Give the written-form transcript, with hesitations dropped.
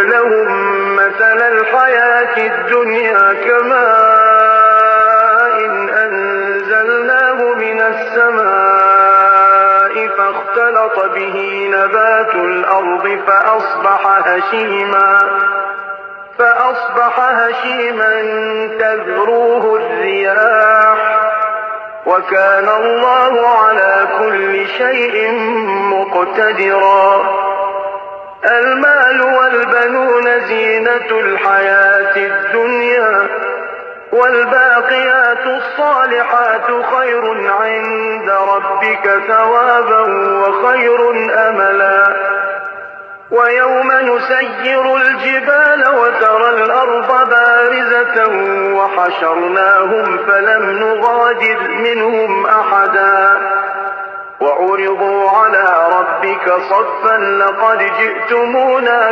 لهم مثل الحياة الدنيا كماء أنزلناه من السماء فاختلط به نبات الأرض فأصبح هشيما تذروه الرياح وكان الله على كل شيء مقتدرا. المال والبنون زينة الحياة الدنيا والباقيات الصالحات خير عند ربك ثوابا وخير أملا. ويوم نسير الجبال وترى الأرض بارزة وحشرناهم فلم نغادر منهم أحدا وعرضوا على ربك صفا لقد جئتمونا